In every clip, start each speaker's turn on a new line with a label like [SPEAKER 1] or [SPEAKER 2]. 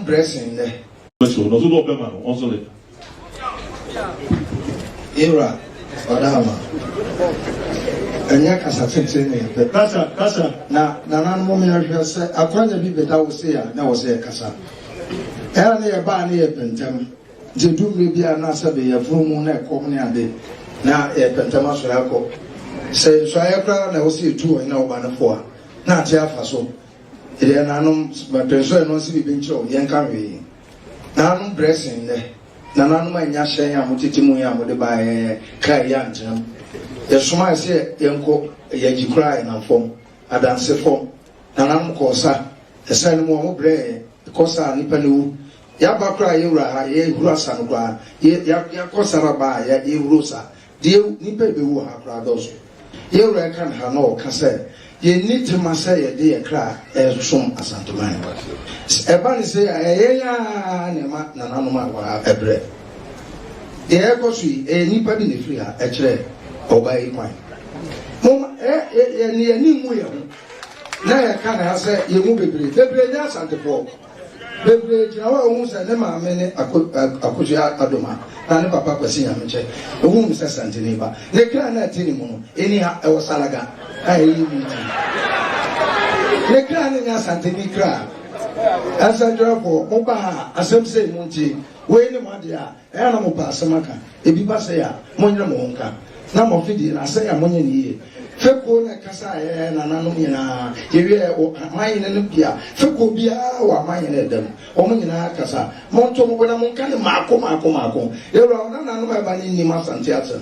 [SPEAKER 1] blessing there.
[SPEAKER 2] Also,
[SPEAKER 1] Era, Adama. Enya kasa tete ne
[SPEAKER 3] Kasa
[SPEAKER 1] na nan mo me hwɛ sɛ akwanya bi beta wo se ya na wo se kasa era ne ba ne ye pentam je dumre bi ana sɛ be ye fumu na ɛkɔm ne ade na ye pentam aso ya kɔ sɛ so ayɛ kra na wo se tu na wo ba ne fo a na ate afa so ile nanom ba penso no se bi nkyerɛ ye nka hwe nanom blessing ne na nanom anya hyɛn a mo tete mu ya mo de ba kai ya nkyerɛ yesuma se yenko yagikura na fom adanse fom nanam kosa esa ni mo bre kosa nipa ne wu ya bakura yewura ha ye hura sanu kwa ya kosa raba ya ye hurusa de nipa be wu ha kra doso yewura kan ha no kase ye nitima se ye de ye kra som asantoman e ba ni se ye ya ne ma nanam ma wa ebre ye kosu nipa bi ne firi ha e kire Obai kwan mom ni mu ya na ya ka na say ye mu bebre nya santefo bebre jina wa hu say ne ma me ne akoja adoma na ne papa kwasi ya meche hu say santene ba ne kra na tini mu no eni ha e wasalaga ai mi ne kra ne nya santene kra asanjora ko mo ba asem say mu nti we ne mo dia e na mo pa asemaka ebi ba say ya mo nyina mo nka na mo fidi na say amonye ni feko na kasa na nanom nyina yewe aman ne bia feko bia wa aman ne dem o mo nyina kasa mo nto mo na mo kan maako ewra na nanom e ba ni ni masante ata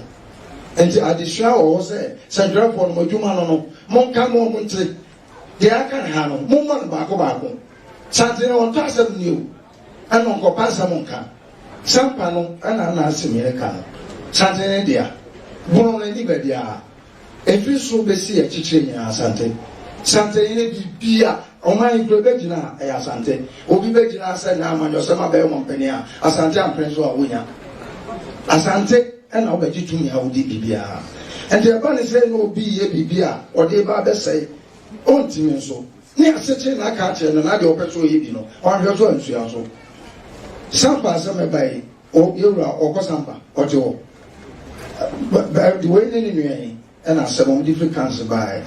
[SPEAKER 1] enti adisha o say sandra for mo djuma no mo kan mo nte de aka ha no mo mo baako sante ne on ta asem ni o ana ko pasa mo kan sampa no ana na asem ye kan sante ne dia bono na ni badia efi so besi e chichire nya sante ine bibia o man kro begina e asante obi begina asa na amanyo se ma be mo mpani a asante ampreso a wonya asante e na obaji tumi a wodi bibia ente e ba ne se no obi ye bibia o de ba be sei on timi so ni aseche na aka che na de opeso ye bi no o hwe so ansua so sampa se me bai o yewra o ko sampa o te o but the way they knew and I said, different kinds by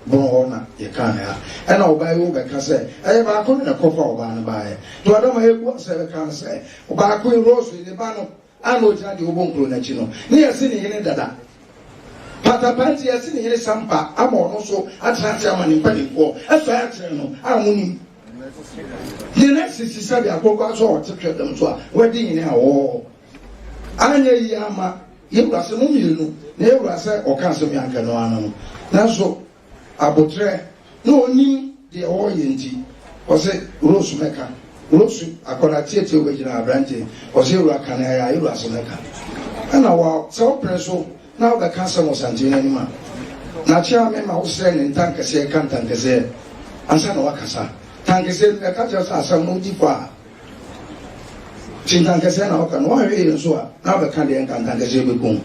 [SPEAKER 1] Bona, you can't have. And I'll buy over Casse. I have a couldn't a coffer of buy. To I don't know what I can say. About Queen Rose in the banner, I know that you won't grow national. Near sitting in that. Patapanti has seen here Sampa, I'm also a transman in Penny for a fair channel. I'm winning. The next is Sabia Coca to treat them to a wedding in our war. Anya Yama. Yewura se no mienu na yewura se oka se mi anka no anu na so abotre na onim de o yenti o se Rose meka Rose akola tiete o gina abrante o se yewura kan ya yewura se meka na wa so preso na o be kan se mo sante ni ma na chia me ma o se ne ntanka se kan tanka se ansa na wakasa tanka se me ka ja sa mo di kwa Chintan kese na oka no wa hwe so a na be ka de nkankan kese be kum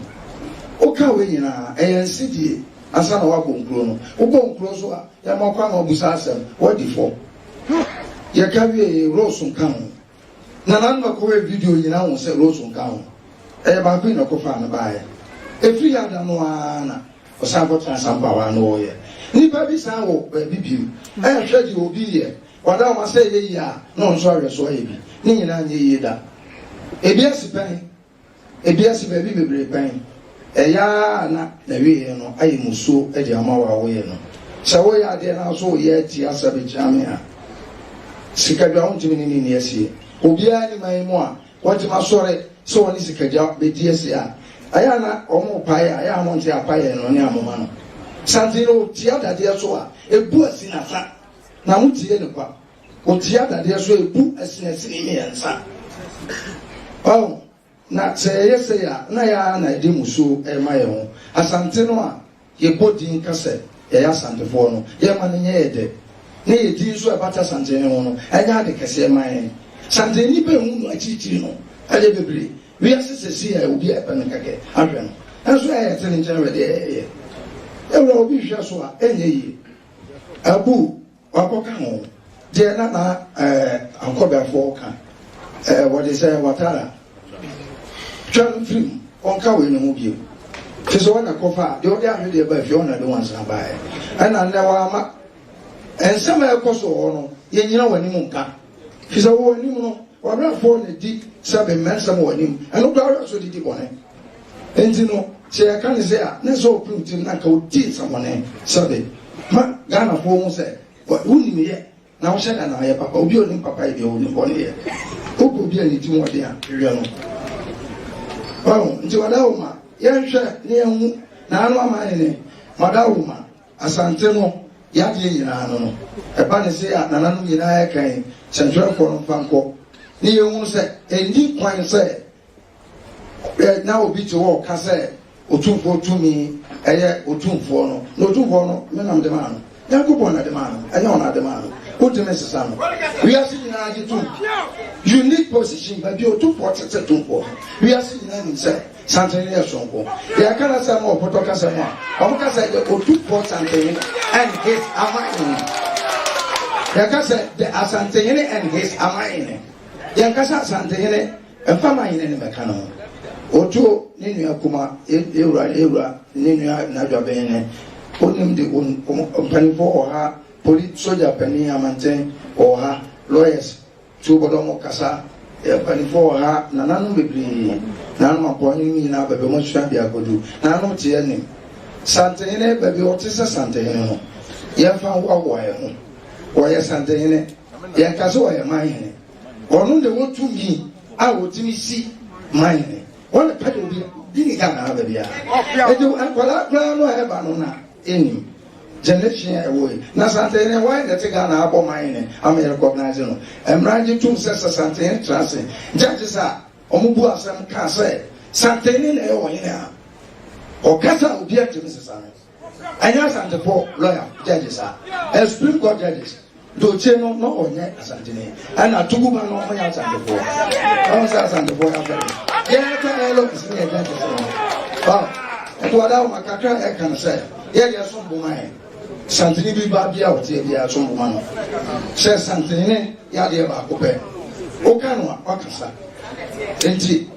[SPEAKER 1] oka we nyina sidie asa na wa bonkro no wo bonkro so a ya ma kwa na obusa asem what the for ya ka we Rose nkan na nan ma ko we video nyina wo se Rose nkan ba ku na ko fa na ba ya efri ya da no ana o sa ko transamba wa no ye ni ba bi sa wo bibiu hwe di obi ye wada ma se ye ya no nso ahwe so ye bi ni nyina nye ye da ebiasi pen ebiasi baby bebre pen eya na wi no ayi muso e di amawa wo ye no se wo ya de na so ye ti asabe jame a sikadwa ontimi ni esi obi ani mai mu a wati masore so woni sikadwa be di esi a aya na omo pai aya mo nti apai no ne amoma no santino ti adade so a ebu asi na sa na mutie ne kwa o ti adade so ebu asi ni ensa oh na say ya na ya na di muso e ma ye ho asante no a ye bodin kase ye asante fo no ye ma ne ye de ne ye di so e bata asante ne ho no enya de kase ma ye sante ni be hu no achichiri no ale bebre wi asese si ya obi e pa ne kake ahwe no enso ya te ne nchen de ye e wo obi hwe so a enye yi abu wakoka ho deɛ na ankɔbɛfoɔ ka wɔde sɛ watara twɛn firim ɔnka wei ne mu bio te sɛ wɔna kɔfa deɛ ɔde ahwɛ deɛ ba fie ɔna de wansa baeɛ ɛna nnɛ wɔama ɛnsɛm a ɛkɔ so wɔ no yɛnyina w'anim nka fi sɛ wɔ anim no wɔabrɛfoɔ ne di sɛ bɛmmɛnsɛm wɔ anim ɛno koraa wɔyɛ so didi bɔne enti no sɛ yɛka ne sɛ a ne sɛ ɔpem tim na nka ɔdi nsɛmmɔne sɛbe ma ghanafoɔ mu sɛ wonim yɛ na wohyɛ da na ayɛ papa obi onim papa yɛ deɛ wonim bɔne yɛ wopɛ obi a ne tim wɔden a hwehwɛ no nti wada wo ma yɛnhwɛ ne yɛhu na ano ama ne wada wo ma asante no yɛadeɛ nyinaa no ɛba ne sɛ a nananom nyinaa yɛkan kyɛntwerɛfoɔ no mfa nkɔ ne yɛhu sɛ ɛnni kwan sɛ na obi te hɔ ɔka sɛ otumfoɔ tumi ɛyɛ otumfoɔ no na otumfoɔ no menam de maa no Yankopɔn na de maa no ɛnyɛ ɔna de maa no wotumi sesa no wiase nyinaa gye tom unique position baabi otumfoɔ tete tomfoɔ wiase nyinaa nim sɛ santene yɛ sonko yɛka na sɛ ma ɔpɔtɔ kasa mu a ɔmo kasa yɛ otumfoɔ santene and his amane yɛka sɛ the asantene and his amane yɛnkasa asantene ɛmfama yene ne mɛka no otuo ne nua kuma ewura ne nua n'adwabɛn ne onim de mpanimfoɔ ɔha police soja panin amanten ɔha lawyers tuobɔdɔm kasa mpanimfoɔ ɔha nananom bebree nanom apɔne nyinaa baabi ɔmo sua de agodo nanom te anim santehene baabi ɔte sɛ santehene no yɛmfa nwoawoa yɛn ho wɔyɛ santehene yɛnka sɛ wɔyɛ manhene ɔno de wɔtumi a wɔtumi si manhene wɔne pɛde obi di ne Ghana baabi a ɛde nkwalaa koraa no a ɛba no na ɛnim generation ɛwɔ yi na santehene wɔn na te Ghana abɔ manhene ama yɛ recognize no mmrangye tum sɛ santehene trase judges a ɔmo bu asɛm ka sɛ santehene na ɛyɛ wɔn hene a ɔkasa obi atumi sesa no ɛnyɛ asantefo lawyer judges a Supreme Court judges doche no na ɔnyɛ asantene ɛna tuguma no ɔnyɛ asantefo ɔmo sɛ asantefo afɛre yɛka ɛlɔ kisi ne judges no wow ɛto wada wɔn kakra ɛka no sɛ yɛde ɛso mboma yɛ santene bi ba bi a ɔte bi a ɛso mboma no sɛ santene yadeɛ baako pɛ ɔka no a ɔkasa nti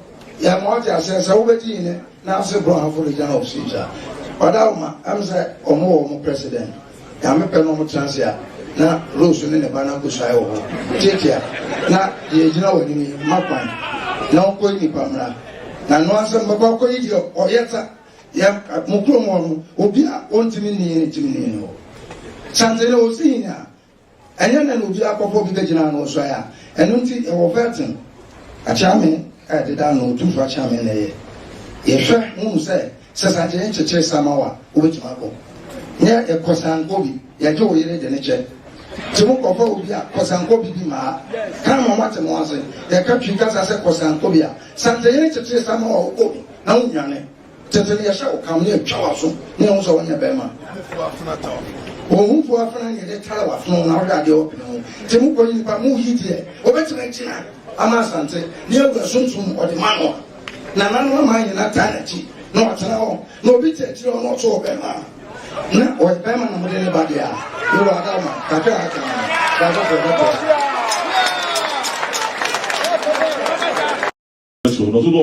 [SPEAKER 1] yɛ ma ɔte asɛ sɛ wobɛgye yi ne na ase brown afɔ regional office a wada wɔn a ɛm sɛ ɔmo wɔ ɔmo president yàmɛ pɛ na ɔmo transi a na rose ne ne ba na nkoso ayɛ wɔ hɔ tietia na deɛ gyina wɔ anim yi makwan na ɔkɔ nipa mmra na no asɛm bɛbɛ ɔkɔ yi deɛ ɔyɛ ta yɛ mo kurom hɔ no obi a ɔntumi nie ne ntumi nie ne hɔ santene osi yi a ɛnyɛ na obi akɔfɔ bi bɛgyina no ɔso ayɛ a ɛno nti ɛwɔ fɛtin akyame a yɛdeda no otumfo akyame na ɛyɛ yɛhwɛ hunu sɛ sɛsagye nkyekyere samawa wobɛtumi akɔ nyɛ ɛkɔsankɔ bi yɛgye wo yere de ne kyɛ nti mo kɔfɔ obi a kɔsankɔ bi maa kan ma mate mo ase yɛka twi kasa sɛ kɔsankɔ bi a santene nkyekyere samawa wokɔ bi na wonwane tete ne yɛhyɛ wo kam ne atwa wa so ne ɛho sɛ wɔnyɛ bɛrima ɔhumfo afena ne yɛde tara wafono na wode adeɛ wɔpene ho nti mokɔ yi nipa moyi deɛ wɔbɛtumi agyina ama asante ne awura sontom ɔde ma no a na nanom ama nyina taa n'akyi na ɔtena hɔ na obi te akyire hɔ na ɔto wɔ bɛrima na ɔyɛ bɛrima na mode ne ba deɛ a yɛwɔ adama kakra aka
[SPEAKER 2] So, no, so do